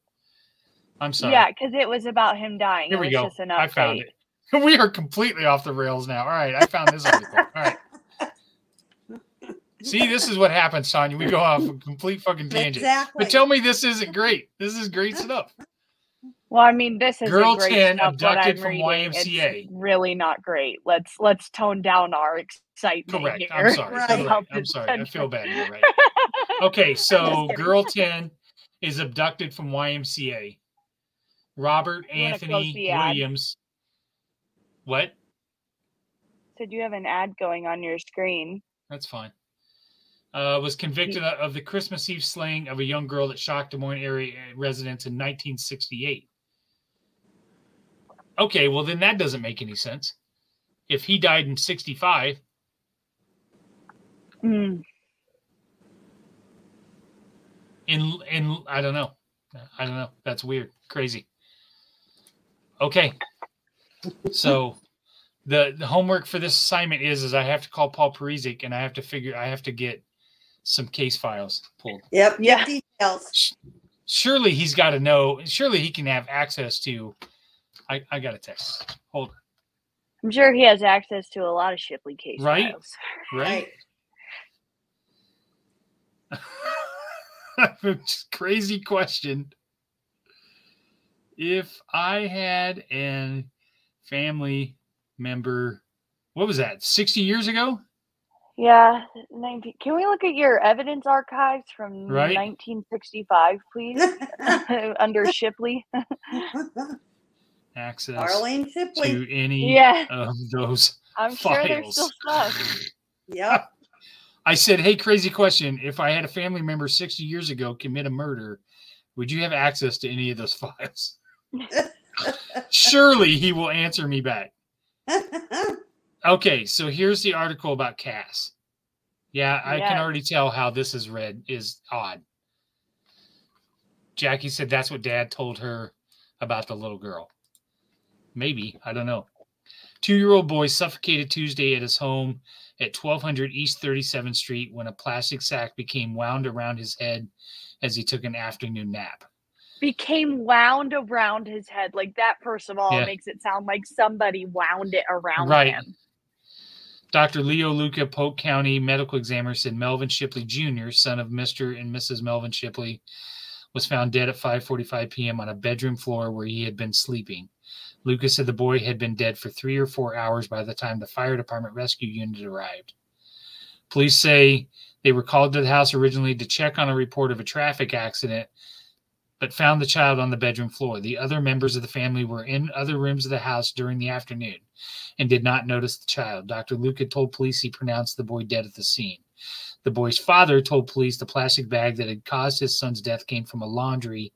I'm sorry.
Yeah, because it was about him dying.
Here we go.
Just an
I found it. We are completely off the rails now. All right, I found this article. All right. See, this is what happens, Tanya. We go off a complete fucking tangent.
Exactly.
But tell me this isn't great. This is great stuff.
Well, I mean, this is
Girl
great
10
stuff,
abducted from
reading.
YMCA.
It's really not great. Let's tone down our excitement.
Correct.
Here.
I'm sorry.
Right.
I'm sorry. I feel bad. You're right. Okay, so Girl 10 is abducted from YMCA. Robert Anthony Williams. What?
Said you have an ad going on your screen.
That's fine. Was convicted of the Christmas Eve slaying of a young girl that shocked Des Moines area residents in 1968. Okay, well then that doesn't make any sense. If he died in 65. In I don't know. That's weird. Crazy. Okay. So the homework for this assignment is I have to call Paul Parizek and I have to get some case files pulled.
Yep.
Yeah.
Details.
Surely he's got to know. Surely he can have access to. I got a text. Hold on.
I'm sure he has access to a lot of Shipley case files.
Right. Crazy question. If I had a family member, what was that? 60 years ago?
Yeah, 19. Can we look at your evidence archives from 1965, please? Under Shipley.
Access
Arlene Shipley.
to any of those
I'm
files.
sure there's still stuff.
Yep.
I said, hey, crazy question. If I had a family member 60 years ago commit a murder, would you have access to any of those files? Surely he will answer me back. Okay, so here's the article about Cass. Yeah, I can already tell how this is read is odd. Jackie said that's what Dad told her about the little girl. Maybe, I don't know. 2-year-old boy suffocated Tuesday at his home at 1200 East 37th Street when a plastic sack became wound around his head as he took an afternoon nap.
Became wound around his head. Like that, first of all, makes it sound like somebody wound it around him.
Dr. Leo Luca, Polk County medical examiner, said Melvin Shipley Jr., son of Mr. and Mrs. Melvin Shipley, was found dead at 5:45 p.m. on a bedroom floor where he had been sleeping. Lucas said the boy had been dead for 3 or 4 hours by the time the fire department rescue unit arrived. Police say they were called to the house originally to check on a report of a traffic accident, but found the child on the bedroom floor. The other members of the family were in other rooms of the house during the afternoon and did not notice the child. Dr. Luke had told police he pronounced the boy dead at the scene. The boy's father told police the plastic bag that had caused his son's death came from a laundry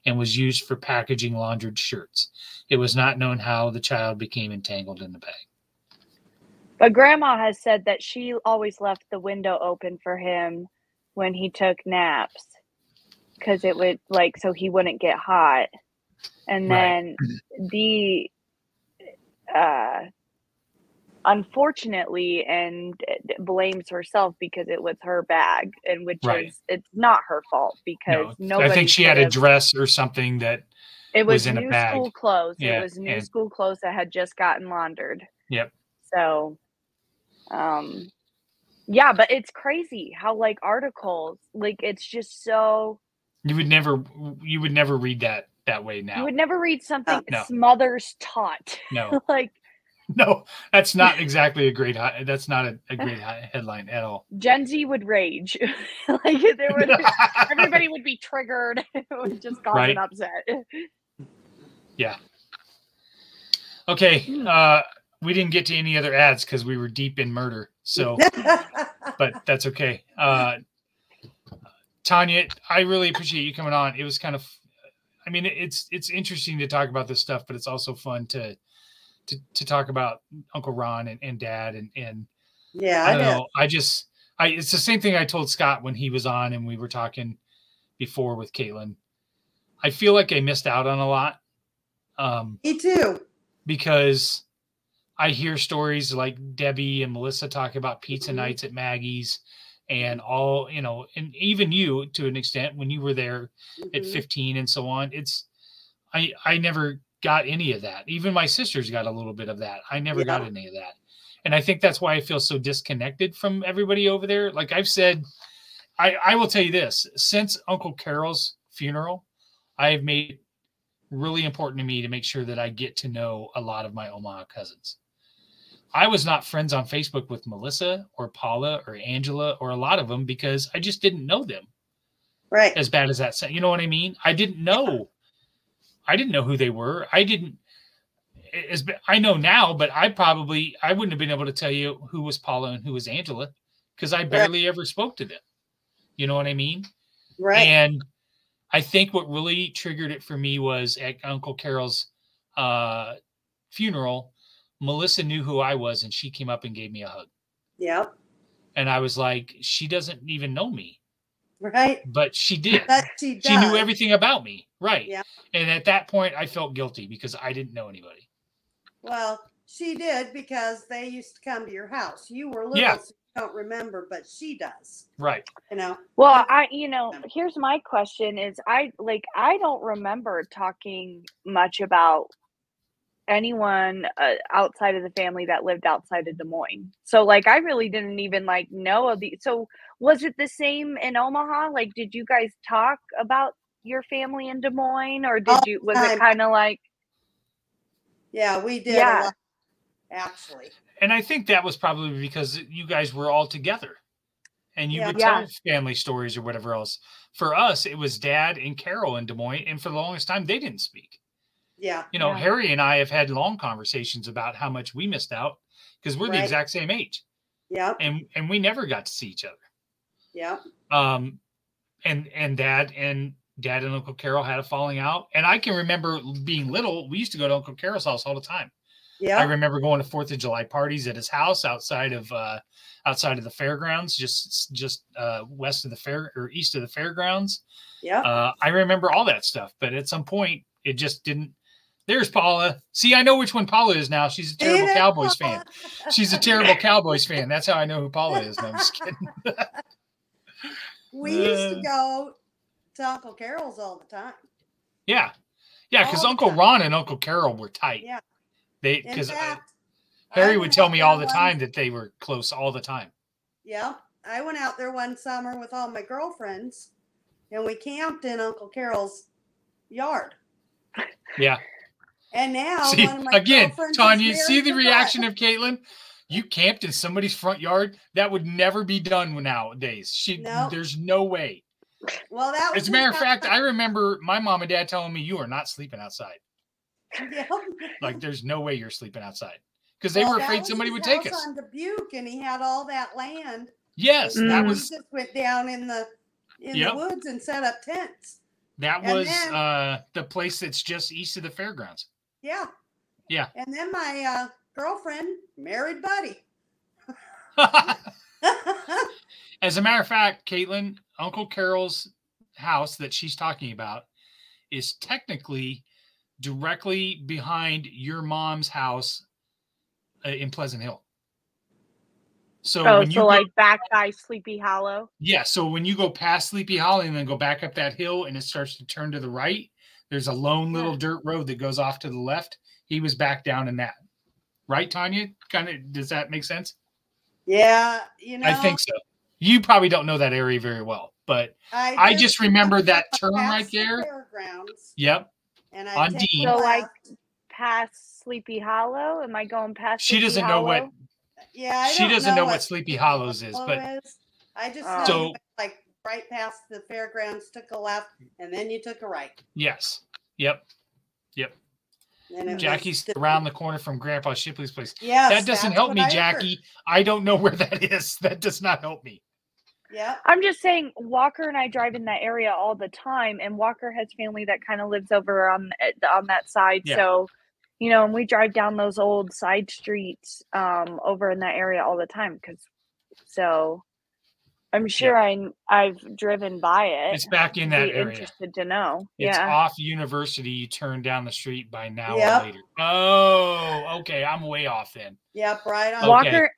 and was used for packaging laundered shirts. It was not known how the child became entangled in the bag.
But Grandma has said that she always left the window open for him when he took naps, because it would, like, so he wouldn't get hot. And then the unfortunately, and blames herself because it was her bag, and which is, it's not her fault, because nobody,
I think she had a dress or something that
it was
in
new
a bag.
School clothes.
Yeah,
it was new school clothes that had just gotten laundered.
Yep.
So yeah, but it's crazy how, like, articles, like, it's just so,
you would never read that way now.
You would never read something Smothers taught.
No.
Like,
no, that's not exactly a great that's not a great headline at all.
Gen Z would rage. Like, there would everybody would be triggered. It would just cause an upset.
Yeah. Okay, we didn't get to any other ads because we were deep in murder. So, but that's okay. Tanya, I really appreciate you coming on. It was kind of, I mean, it's interesting to talk about this stuff, but it's also fun to talk about Uncle Ron and Dad and
yeah,
I don't know. It's the same thing I told Scott when he was on and we were talking before with Caitlin. I feel like I missed out on a lot.
Me too.
Because I hear stories like Debbie and Melissa talk about pizza nights at Maggie's and all, you know, and even you to an extent when you were there at 15 and so on. I never got any of that. Even my sisters got a little bit of that. I never got any of that. And I think that's why I feel so disconnected from everybody over there. Like I've said, I will tell you this, since Uncle Carol's funeral, I have made it really important to me to make sure that I get to know a lot of my Omaha cousins. I was not friends on Facebook with Melissa or Paula or Angela or a lot of them because I just didn't know them.
Right.
As bad as that sounds. You know what I mean? I didn't know who they were. I know now, but I wouldn't have been able to tell you who was Paula and who was Angela because I barely ever spoke to them. You know what I mean?
Right.
And I think what really triggered it for me was at Uncle Carol's funeral, Melissa knew who I was and she came up and gave me a hug.
Yep.
And I was like, she doesn't even know me.
Right.
But she did.
But she does.
She knew everything about me. Right.
Yeah.
And at that point, I felt guilty because I didn't know anybody.
Well, she did because they used to come to your house. You were little, so you don't remember, but she does.
Right.
You know.
Well, here's my question is I don't remember talking much about anyone outside of the family that lived outside of Des Moines. So like I really didn't even like know of the. So was it the same in Omaha? Like, did you guys talk about your family in Des Moines, or was it kind of like?
Yeah, we did a lot, actually.
And I think that was probably because you guys were all together and you would tell family stories or whatever else. For us, it was Dad and Carol in Des Moines. And for the longest time, they didn't speak.
Yeah.
You know, Harry and I have had long conversations about how much we missed out because we're the exact same age.
Yeah.
And we never got to see each other.
Yeah.
And Dad and Uncle Carol had a falling out. And I can remember being little, we used to go to Uncle Carol's house all the time.
Yeah.
I remember going to 4th of July parties at his house outside of the fairgrounds, just west of the fair or east of the fairgrounds.
Yeah.
I remember all that stuff, but at some point it just didn't. There's Paula. See, I know which one Paula is now. She's a terrible Cowboys fan. She's a terrible Cowboys fan. That's how I know who Paula is. No, I'm just kidding.
We used to go to Uncle Carol's all the time.
Yeah. Yeah, because Uncle Ron and Uncle Carol were tight.
Yeah.
Because Harry would tell me all the time that they were close all the time.
Yeah. I went out there one summer with all my girlfriends, and we camped in Uncle Carol's yard.
Yeah.
And now,
See,
one of my
again,
girlfriends
Tanya,
is
see
married
the
to
reaction
Bud.
of Caitlin? You camped in somebody's front yard? That would never be done nowadays.
Nope.
There's no way.
Well, that was
As a matter of fact, I remember my mom and dad telling me, you are not sleeping outside.
yeah.
Like, there's no way you're sleeping outside. Because they were afraid somebody would take us.
On Dubuque, and he had all that land.
Yes, that
He
was.
just went down in the woods and set up tents.
That was the place that's just east of the fairgrounds.
Yeah.
Yeah.
And then my girlfriend married Buddy.
As a matter of fact, Caitlin, Uncle Carol's house that she's talking about is technically directly behind your mom's house in Pleasant Hill. So when you
like back by Sleepy Hollow.
Yeah, so when you go past Sleepy Hollow and then go back up that hill and it starts to turn to the right, there's a lone little dirt road that goes off to the left. He was back down in that. Right, Tanya? Kind of, does that make sense?
Yeah,
I think so. You probably don't know that area very well, but I just remember that turn right there.
Fairgrounds.
Yep.
And
on Dean.
So like past Sleepy Hollow? Am I going past
She doesn't know what.
Yeah,
she doesn't know what Sleepy Hollows is, but
I just know you went, like right past the fairgrounds, took a left, and then you took a right.
Yes. Yep. Jackie's around the corner from Grandpa Shipley's place.
Yeah,
that doesn't help me, Jackie. I don't know where that is. That does not help me.
Yeah.
I'm just saying, Walker and I drive in that area all the time, and Walker has family that kind of lives over on that side. Yeah. So, and we drive down those old side streets over in that area all the time. So I'm sure I've driven by it.
It's back in that area.
Interested to know.
It's off University. You turn down the street by now or later. Oh, okay. I'm way off then.
Yep, right on.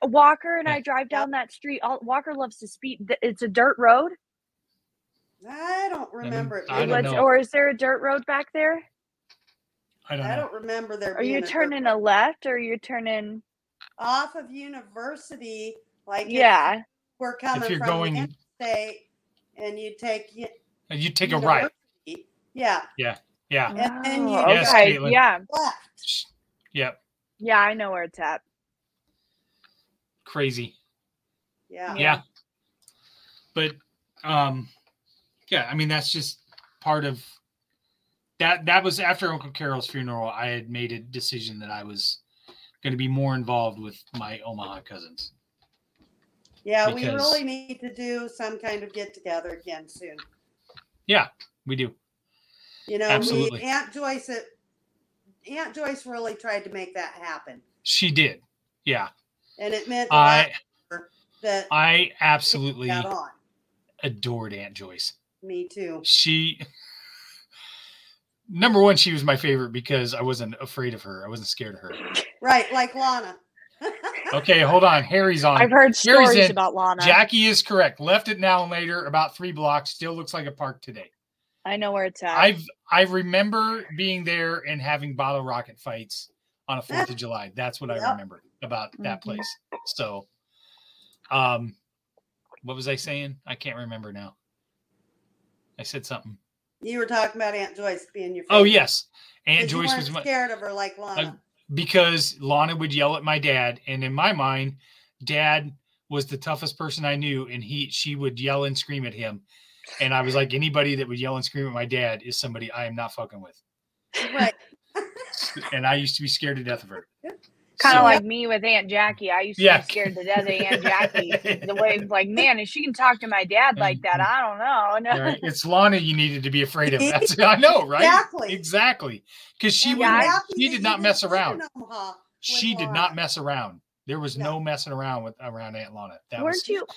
Walker and I drive down that street. Walker loves to speed. It's a dirt road.
I don't remember it.
I don't know.
Or is there a dirt road back there?
I don't
remember there.
Are you turning a left or you're turning
off of University? Like we're coming
if you're
from
going
the interstate, and you take
a right.
Yeah.
And
then you
left.
Yep.
Yeah, I know where it's at.
Crazy.
Yeah.
But I mean that's just part of that was after Uncle Carol's funeral. I had made a decision that I was going to be more involved with my Omaha cousins.
Yeah, we really need to do some kind of get together again soon.
Yeah, we do. Absolutely.
Aunt Joyce really tried to make that happen.
She did. Yeah.
And it meant that
I absolutely adored Aunt Joyce.
Me too.
Number one, she was my favorite because I wasn't afraid of her. I wasn't scared of her.
Right, like Lana.
Okay, hold on. Harry's on.
I've heard stories about Lana.
Jackie is correct. Left it now and later, about 3 blocks. Still looks like a park today.
I know where it's at.
I remember being there and having bottle rocket fights on a 4th of July. That's what I remember about that place. So, what was I saying? I can't remember now. I said something.
You were talking about Aunt Joyce being your favorite.
Oh, yes. Aunt Joyce was
scared of her like Lana.
Because Lana would yell at my dad, and in my mind, Dad was the toughest person I knew, and she would yell and scream at him. And I was like, anybody that would yell and scream at my dad is somebody I am not fucking with.
Right.
And I used to be scared to death of her.
Kind of like me with Aunt Jackie. I used to be scared to death of Aunt Jackie. The way, like, man, if she can talk to my dad like that, I don't know. No.
Right. It's Lana you needed to be afraid of. I know, right? Exactly. Because she did not mess around. She did not mess around. There was no messing around around Aunt Lana.
Weren't you?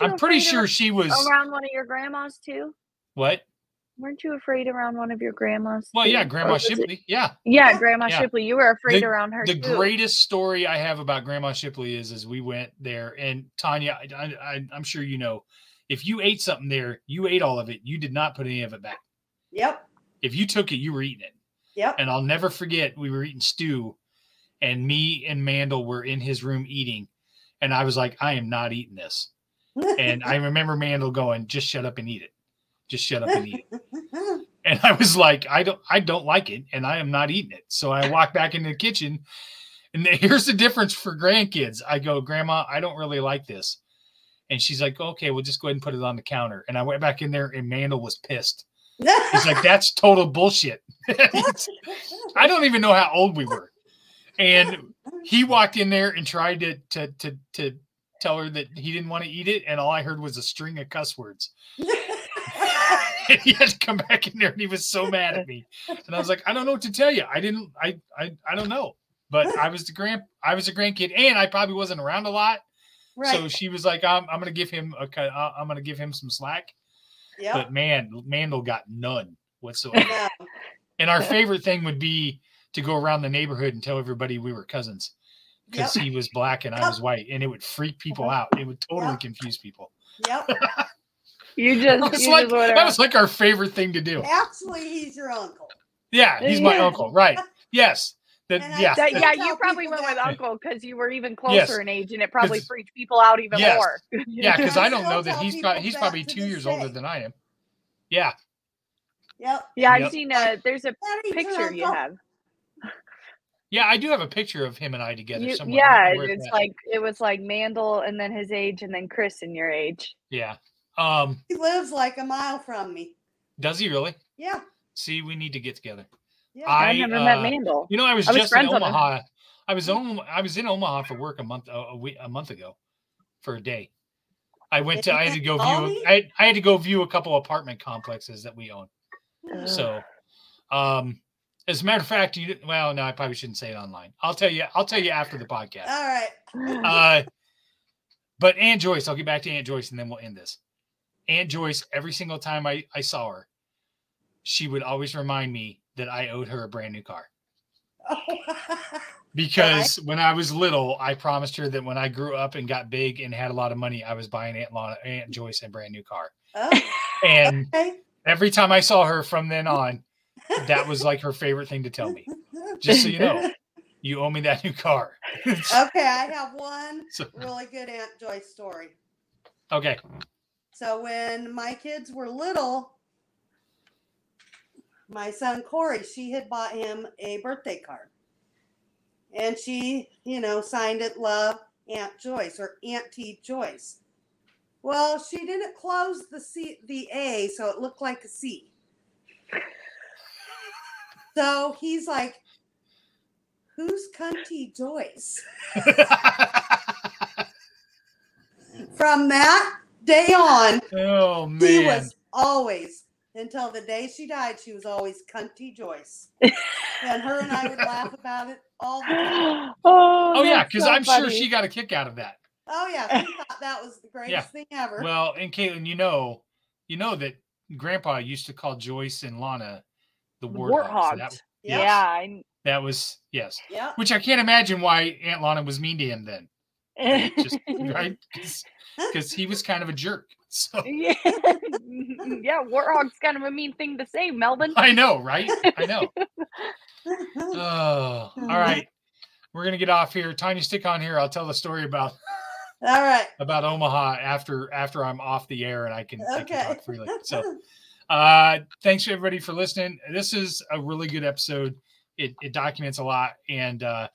I'm pretty sure she was
around one of your grandmas too.
What?
Weren't you afraid around one of your grandmas?
Well, yeah, Grandma Shipley. Yeah,
Grandma Shipley. You were afraid around her.
The greatest story I have about Grandma Shipley is we went there, and Tanya, I'm sure you know, if you ate something there, you ate all of it. You did not put any of it back.
Yep.
If you took it, you were eating it.
Yep.
And I'll never forget, we were eating stew, and me and Mandel were in his room eating, and I was like, I am not eating this. And I remember Mandel going, just shut up and eat it. Just shut up and eat it. And I was like, I don't like it, and I am not eating it. So I walked back into the kitchen, and here's the difference for grandkids. I go, Grandma, I don't really like this. And she's like, okay, we'll just go ahead and put it on the counter. And I went back in there, and Mandel was pissed. He's like, that's total bullshit. I don't even know how old we were. And he walked in there and tried to tell her that he didn't want to eat it, and all I heard was a string of cuss words. And he had to come back in there, and he was so mad at me. And I was like, I don't know what to tell you. I don't know. But I was a grandkid, and I probably wasn't around a lot. Right. So she was like, I'm gonna give him some slack. Yep. But man, Mandel got none whatsoever. Yeah. And our favorite thing would be to go around the neighborhood and tell everybody we were cousins, because he was black and I was white, and it would freak people out. It would totally confuse people.
Yep.
That was like our favorite thing to do.
Actually, he's your uncle.
Yeah, he's my uncle. Right. Yes.
You probably went with uncle because you were even closer in age, and it probably freaked people out even more.
Yeah, because I don't know that he's probably 2 years older than I am. Yeah.
Yep.
Yeah, I've seen there's a picture you have.
Yeah, I do have a picture of him and I together somewhere.
Yeah, it was like Mandel and then his age and then Chris and your age.
Yeah.
He lives like a mile from me.
Does he really?
Yeah.
See, we need to get together.
Yeah, I never met Mandel.
You know, I was just in Omaha. I was in Omaha for work a month ago for a day. I had to go view a couple apartment complexes that we own. So, as a matter of fact, no, I probably shouldn't say it online. I'll tell you after the podcast.
All right.
But Aunt Joyce, I'll get back to Aunt Joyce and then we'll end this. Aunt Joyce, every single time I saw her, she would always remind me that I owed her a brand new car. Because when I was little, I promised her that when I grew up and got big and had a lot of money, I was buying Aunt Joyce a brand new car. Oh. And every time I saw her from then on, that was like her favorite thing to tell me. Just so you know, you owe me that new car.
Okay, I have one really good Aunt Joyce story.
Okay.
So when my kids were little, my son Corey, she had bought him a birthday card. And she, signed it, Love, Aunt Joyce, or Auntie Joyce. Well, she didn't close the A, so it looked like a C. So he's like, who's Cunty Joyce? From that day on,
oh man,
he was always, until the day she died, she was always Cunty Joyce. And her and I would laugh about it all the time.
Oh yeah, because I'm sure she got a kick out of that.
Oh yeah, she thought that was the greatest thing ever.
Well, and Caitlin, you know that Grandpa used to call Joyce and Lana the warthogs. So that was yes. Yeah. Which I can't imagine why Aunt Lana was mean to him then. Just right, because he was kind of a jerk. So
yeah, warthog's kind of a mean thing to say, Melvin.
I know, right? I know. Oh, all right. We're gonna get off here. Tanya, stick on here. I'll tell the story about about Omaha after I'm off the air and I can talk freely. So thanks everybody for listening. This is a really good episode. It documents a lot, and the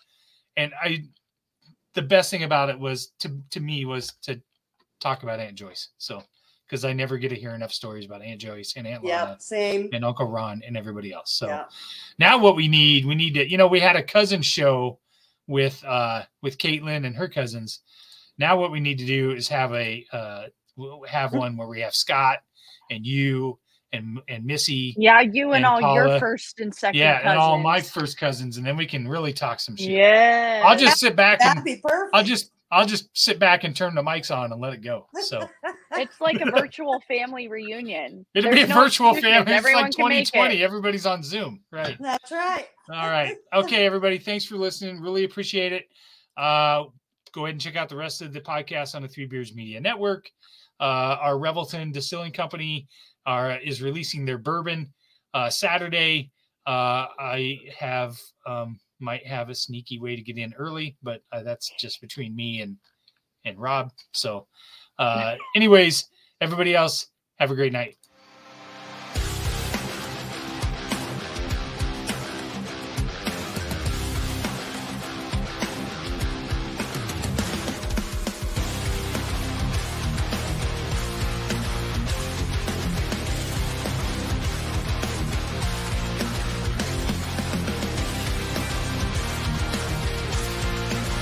best thing about it was to me was to talk about Aunt Joyce. So because I never get to hear enough stories about Aunt Joyce and Aunt Lana and Uncle Ron and everybody else. So now what we need to, we had a cousin show with Caitlin and her cousins. Now what we need to do is have one where we have Scott and you and Missy.
Yeah, you and all
Paula.
Your first and second cousins.
And all my first cousins, and then we can really talk some shit.
Yeah.
I'll just sit back
That'd be perfect.
I'll just sit back and turn the mics on and let it go. So
it's like a virtual family reunion.
It'll be a virtual family. It's like 2020. Everybody's on Zoom. Right.
That's right.
All right. Okay, everybody. Thanks for listening. Really appreciate it. Go ahead and check out the rest of the podcast on the Three Beers Media Network. Our Revelton Distilling Company is releasing their bourbon Saturday. I might have a sneaky way to get in early, but that's just between me and Rob. So anyways, everybody else, have a great night.